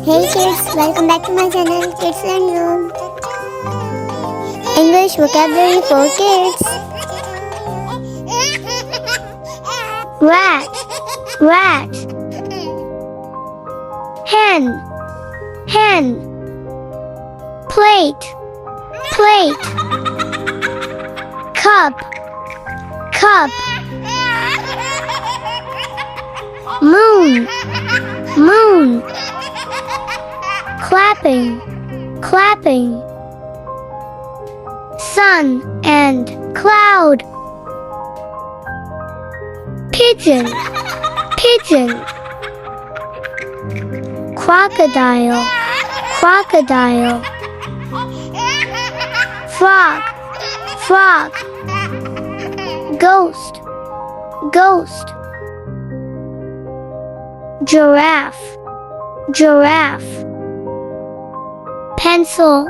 Hey kids, welcome back to my channel Kids Learn Zone. English vocabulary for kids. Rat, rat. Hen, hen. Plate, plate. Cup, cup. Moon, moon. Clapping, clapping. Sun and cloud. Pigeon, pigeon. Crocodile, crocodile. Frog, frog. Ghost, ghost. Giraffe, giraffe. Pencil,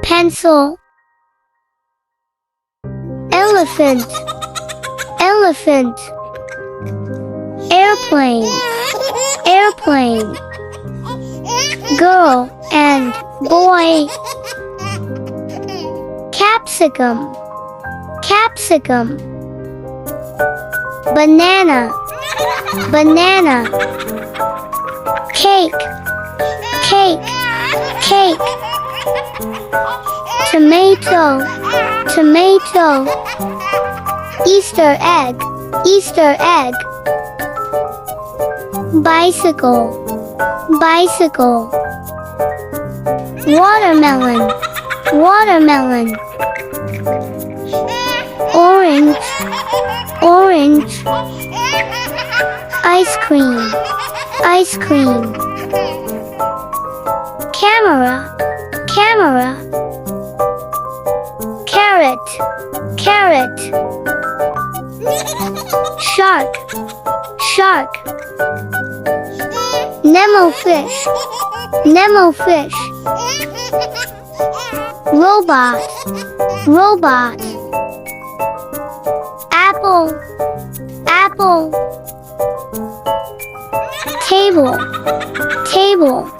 pencil. Elephant, elephant. Airplane, airplane. Girl and boy. Capsicum, capsicum. Banana, banana. Cake, cake, cake. Tomato, tomato. Easter egg, Easter egg. Bicycle, bicycle. Watermelon, watermelon. Orange, orange. Ice cream, ice cream. Camera, camera. Carrot, carrot. Shark, shark. Nemo fish, nemo fish. Robot, robot. Apple, apple. Table, table.